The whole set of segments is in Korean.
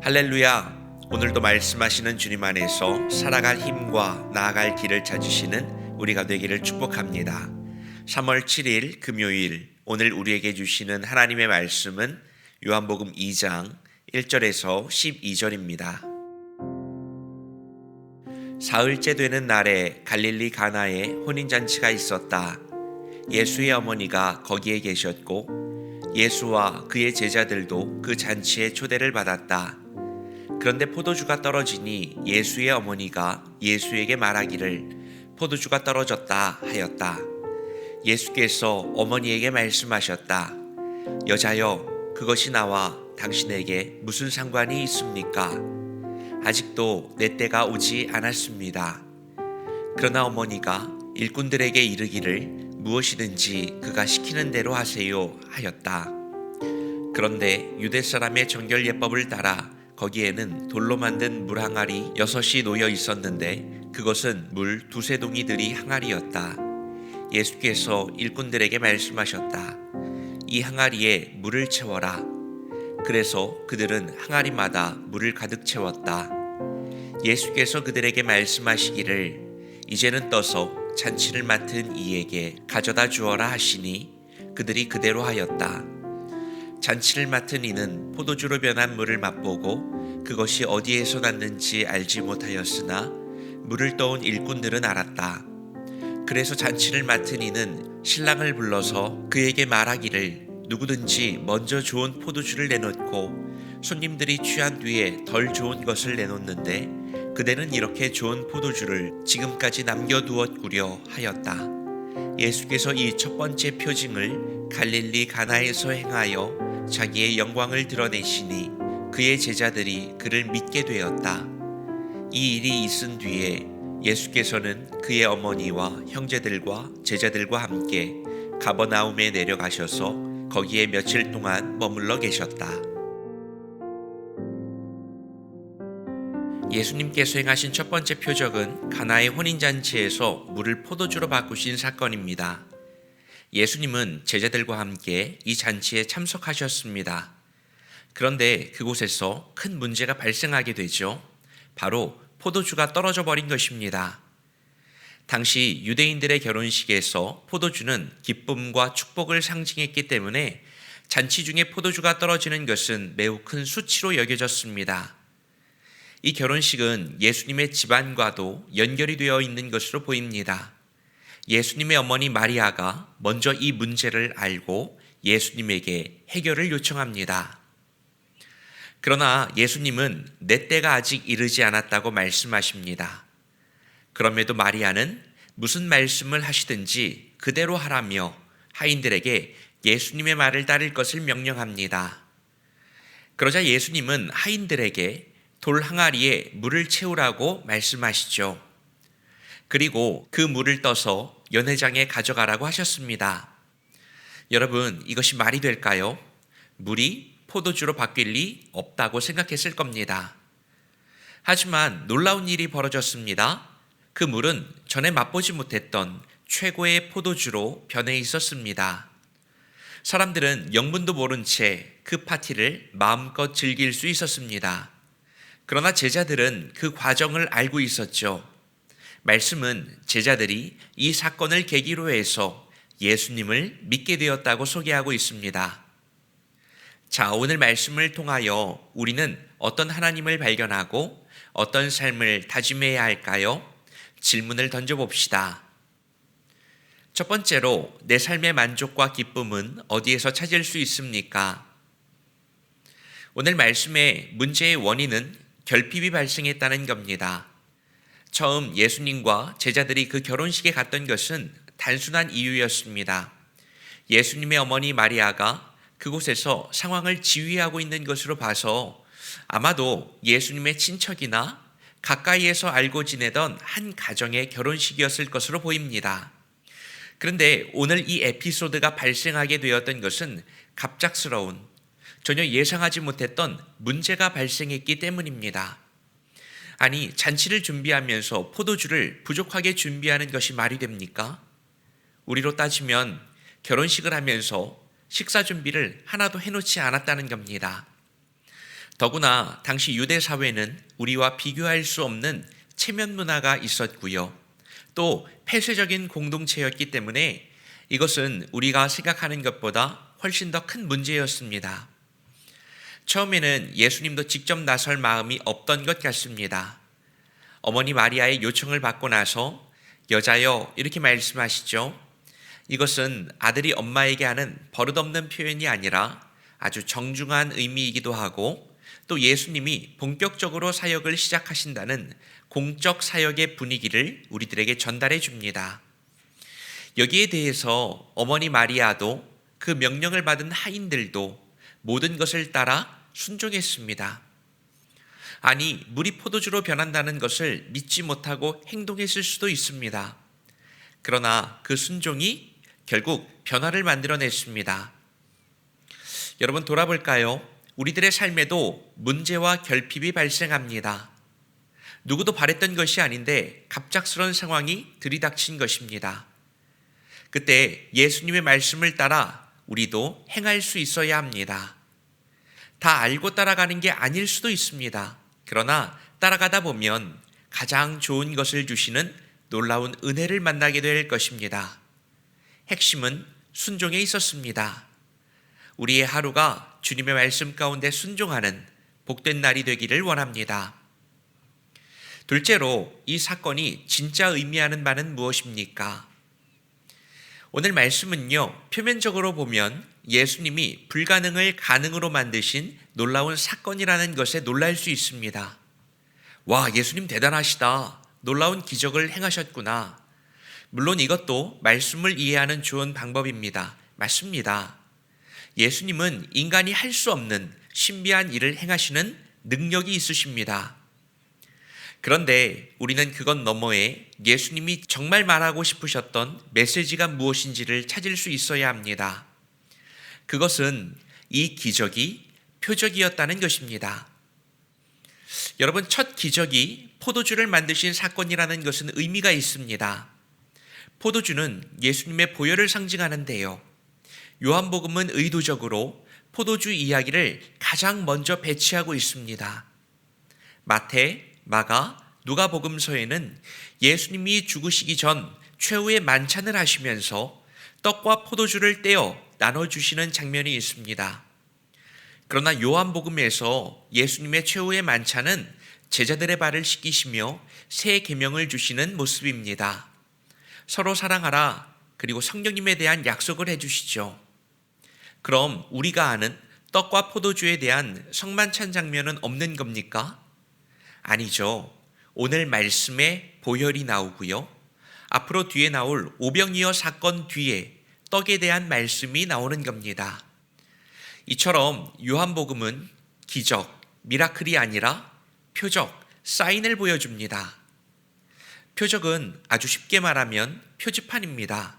할렐루야! 오늘도 말씀하시는 주님 안에서 살아갈 힘과 나아갈 길을 찾으시는 우리가 되기를 축복합니다. 3월 7일 금요일, 오늘 우리에게 주시는 하나님의 말씀은 요한복음 2장 1절에서 12절입니다. 사흘째 되는 날에 갈릴리 가나에 혼인잔치가 있었다. 예수의 어머니가 거기에 계셨고 예수와 그의 제자들도 그 잔치에 초대를 받았다. 그런데 포도주가 떨어지니 예수의 어머니가 예수에게 말하기를 포도주가 떨어졌다 하였다. 예수께서 어머니에게 말씀하셨다. 여자여, 그것이 나와 당신에게 무슨 상관이 있습니까? 아직도 내 때가 오지 않았습니다. 그러나 어머니가 일꾼들에게 이르기를 무엇이든지 그가 시키는 대로 하세요 하였다. 그런데 유대 사람의 정결 예법을 따라 거기에는 돌로 만든 물 항아리 6이 놓여 있었는데 그것은 물 2-3동이들이 항아리였다. 예수께서 일꾼들에게 말씀하셨다. 이 항아리에 물을 채워라. 그래서 그들은 항아리마다 물을 가득 채웠다. 예수께서 그들에게 말씀하시기를 이제는 떠서 잔치를 맡은 이에게 가져다 주어라 하시니 그들이 그대로 하였다. 잔치를 맡은 이는 포도주로 변한 물을 맛보고 그것이 어디에서 났는지 알지 못하였으나 물을 떠온 일꾼들은 알았다. 그래서 잔치를 맡은 이는 신랑을 불러서 그에게 말하기를 누구든지 먼저 좋은 포도주를 내놓고 손님들이 취한 뒤에 덜 좋은 것을 내놓는데 그대는 이렇게 좋은 포도주를 지금까지 남겨두었구려 하였다. 예수께서 이 첫 번째 표징을 갈릴리 가나에서 행하여 자기의 영광을 드러내시니 그의 제자들이 그를 믿게 되었다. 이 일이 있은 뒤에 예수께서는 그의 어머니와 형제들과 제자들과 함께 가버나움에 내려가셔서 거기에 며칠 동안 머물러 계셨다. 예수님께서 행하신 첫 번째 표적은 가나의 혼인잔치에서 물을 포도주로 바꾸신 사건입니다. 예수님은 제자들과 함께 이 잔치에 참석하셨습니다. 그런데 그곳에서 큰 문제가 발생하게 되죠. 바로 포도주가 떨어져 버린 것입니다. 당시 유대인들의 결혼식에서 포도주는 기쁨과 축복을 상징했기 때문에 잔치 중에 포도주가 떨어지는 것은 매우 큰 수치로 여겨졌습니다. 이 결혼식은 예수님의 집안과도 연결이 되어 있는 것으로 보입니다. 예수님의 어머니 마리아가 먼저 이 문제를 알고 예수님에게 해결을 요청합니다. 그러나 예수님은 내 때가 아직 이르지 않았다고 말씀하십니다. 그럼에도 마리아는 무슨 말씀을 하시든지 그대로 하라며 하인들에게 예수님의 말을 따를 것을 명령합니다. 그러자 예수님은 하인들에게 돌 항아리에 물을 채우라고 말씀하시죠. 그리고 그 물을 떠서 연회장에 가져가라고 하셨습니다. 여러분, 이것이 말이 될까요? 물이 포도주로 바뀔 리 없다고 생각했을 겁니다. 하지만 놀라운 일이 벌어졌습니다. 그 물은 전에 맛보지 못했던 최고의 포도주로 변해 있었습니다. 사람들은 영문도 모른 채 그 파티를 마음껏 즐길 수 있었습니다. 그러나 제자들은 그 과정을 알고 있었죠. 말씀은 제자들이 이 사건을 계기로 해서 예수님을 믿게 되었다고 소개하고 있습니다. 자, 오늘 말씀을 통하여 우리는 어떤 하나님을 발견하고 어떤 삶을 다짐해야 할까요? 질문을 던져봅시다. 첫 번째로, 내 삶의 만족과 기쁨은 어디에서 찾을 수 있습니까? 오늘 말씀의 문제의 원인은 결핍이 발생했다는 겁니다. 처음 예수님과 제자들이 그 결혼식에 갔던 것은 단순한 이유였습니다. 예수님의 어머니 마리아가 그곳에서 상황을 지휘하고 있는 것으로 봐서 아마도 예수님의 친척이나 가까이에서 알고 지내던 한 가정의 결혼식이었을 것으로 보입니다. 그런데 오늘 이 에피소드가 발생하게 되었던 것은 갑작스러운, 전혀 예상하지 못했던 문제가 발생했기 때문입니다. 아니, 잔치를 준비하면서 포도주를 부족하게 준비하는 것이 말이 됩니까? 우리로 따지면 결혼식을 하면서 식사 준비를 하나도 해놓지 않았다는 겁니다. 더구나 당시 유대 사회는 우리와 비교할 수 없는 체면 문화가 있었고요. 또 폐쇄적인 공동체였기 때문에 이것은 우리가 생각하는 것보다 훨씬 더 큰 문제였습니다. 처음에는 예수님도 직접 나설 마음이 없던 것 같습니다. 어머니 마리아의 요청을 받고 나서 여자여 이렇게 말씀하시죠. 이것은 아들이 엄마에게 하는 버릇없는 표현이 아니라 아주 정중한 의미이기도 하고 또 예수님이 본격적으로 사역을 시작하신다는 공적 사역의 분위기를 우리들에게 전달해 줍니다. 여기에 대해서 어머니 마리아도 그 명령을 받은 하인들도 모든 것을 따라 순종했습니다. 아니, 물이 포도주로 변한다는 것을 믿지 못하고 행동했을 수도 있습니다. 그러나 그 순종이 결국 변화를 만들어냈습니다. 여러분 돌아볼까요? 우리들의 삶에도 문제와 결핍이 발생합니다. 누구도 바랬던 것이 아닌데 갑작스러운 상황이 들이닥친 것입니다. 그때 예수님의 말씀을 따라 우리도 행할 수 있어야 합니다. 다 알고 따라가는 게 아닐 수도 있습니다. 그러나 따라가다 보면 가장 좋은 것을 주시는 놀라운 은혜를 만나게 될 것입니다. 핵심은 순종에 있었습니다. 우리의 하루가 주님의 말씀 가운데 순종하는 복된 날이 되기를 원합니다. 둘째로 이 사건이 진짜 의미하는 바는 무엇입니까? 오늘 말씀은요, 표면적으로 보면 예수님이 불가능을 가능으로 만드신 놀라운 사건이라는 것에 놀랄 수 있습니다. 와, 예수님 대단하시다. 놀라운 기적을 행하셨구나. 물론 이것도 말씀을 이해하는 좋은 방법입니다. 맞습니다. 예수님은 인간이 할 수 없는 신비한 일을 행하시는 능력이 있으십니다. 그런데 우리는 그것 너머에 예수님이 정말 말하고 싶으셨던 메시지가 무엇인지를 찾을 수 있어야 합니다. 그것은 이 기적이 표적이었다는 것입니다. 여러분, 첫 기적이 포도주를 만드신 사건이라는 것은 의미가 있습니다. 포도주는 예수님의 보혈을 상징하는데요. 요한복음은 의도적으로 포도주 이야기를 가장 먼저 배치하고 있습니다. 마태, 마가, 누가복음서에는 예수님이 죽으시기 전 최후의 만찬을 하시면서 떡과 포도주를 떼어 나눠주시는 장면이 있습니다. 그러나 요한복음에서 예수님의 최후의 만찬은 제자들의 발을 씻기시며 새 계명을 주시는 모습입니다. 서로 사랑하라, 그리고 성령님에 대한 약속을 해주시죠. 그럼 우리가 아는 떡과 포도주에 대한 성만찬 장면은 없는 겁니까? 아니죠. 오늘 말씀에 보혈이 나오고요. 앞으로 뒤에 나올 오병이어 사건 뒤에 떡에 대한 말씀이 나오는 겁니다. 이처럼 요한복음은 기적, 미라클이 아니라 표적, 사인을 보여줍니다. 표적은 아주 쉽게 말하면 표지판입니다.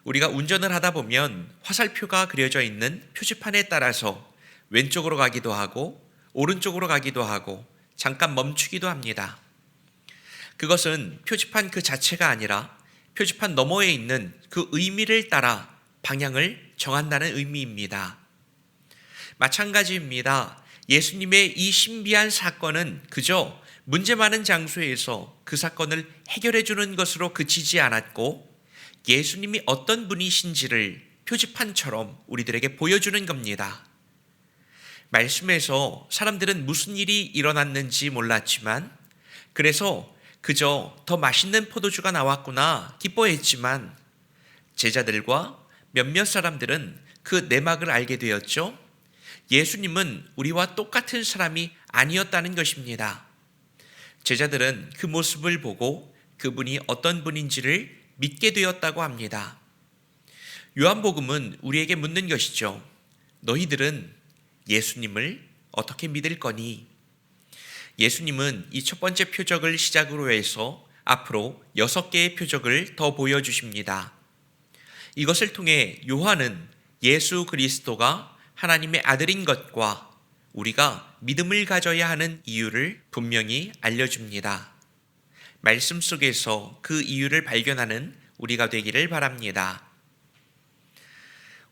우리가 운전을 하다 보면 화살표가 그려져 있는 표지판에 따라서 왼쪽으로 가기도 하고 오른쪽으로 가기도 하고 잠깐 멈추기도 합니다. 그것은 표지판 그 자체가 아니라 표지판 너머에 있는 그 의미를 따라 방향을 정한다는 의미입니다. 마찬가지입니다. 예수님의 이 신비한 사건은 그저 문제 많은 장소에서 그 사건을 해결해 주는 것으로 그치지 않았고 예수님이 어떤 분이신지를 표지판처럼 우리들에게 보여주는 겁니다. 말씀에서 사람들은 무슨 일이 일어났는지 몰랐지만 그래서 그저 더 맛있는 포도주가 나왔구나 기뻐했지만 제자들과 몇몇 사람들은 그 내막을 알게 되었죠. 예수님은 우리와 똑같은 사람이 아니었다는 것입니다. 제자들은 그 모습을 보고 그분이 어떤 분인지를 믿게 되었다고 합니다. 요한복음은 우리에게 묻는 것이죠. 너희들은 예수님을 어떻게 믿을 거니? 예수님은 이 첫 번째 표적을 시작으로 해서 앞으로 6개의 표적을 더 보여주십니다. 이것을 통해 요한은 예수 그리스도가 하나님의 아들인 것과 우리가 믿음을 가져야 하는 이유를 분명히 알려줍니다. 말씀 속에서 그 이유를 발견하는 우리가 되기를 바랍니다.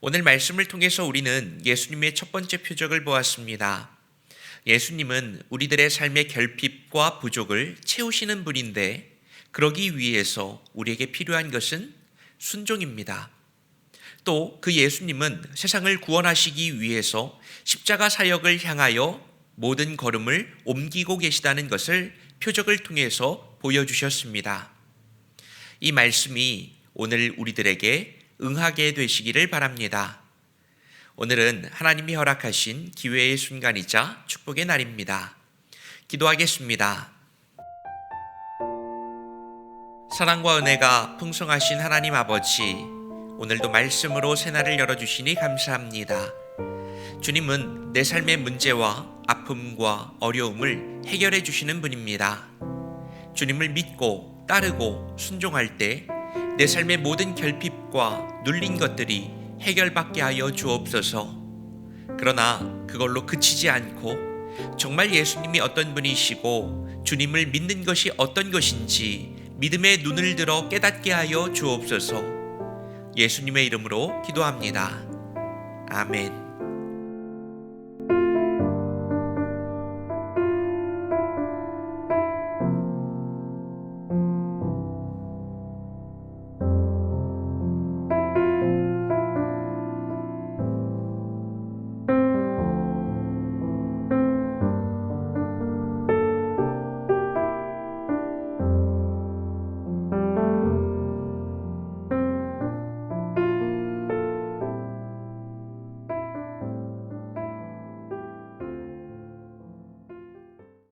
오늘 말씀을 통해서 우리는 예수님의 첫 번째 표적을 보았습니다. 예수님은 우리들의 삶의 결핍과 부족을 채우시는 분인데 그러기 위해서 우리에게 필요한 것은 순종입니다. 또 그 예수님은 세상을 구원하시기 위해서 십자가 사역을 향하여 모든 걸음을 옮기고 계시다는 것을 표적을 통해서 보여주셨습니다. 이 말씀이 오늘 우리들에게 응하게 되시기를 바랍니다. 오늘은 하나님이 허락하신 기회의 순간이자 축복의 날입니다. 기도하겠습니다. 사랑과 은혜가 풍성하신 하나님 아버지, 오늘도 말씀으로 새날을 열어주시니 감사합니다. 주님은 내 삶의 문제와 아픔과 어려움을 해결해 주시는 분입니다. 주님을 믿고 따르고 순종할 때 내 삶의 모든 결핍과 눌린 것들이 해결받게 하여 주옵소서. 그러나 그걸로 그치지 않고 정말 예수님이 어떤 분이시고 주님을 믿는 것이 어떤 것인지 믿음의 눈을 들어 깨닫게 하여 주옵소서. 예수님의 이름으로 기도합니다. 아멘.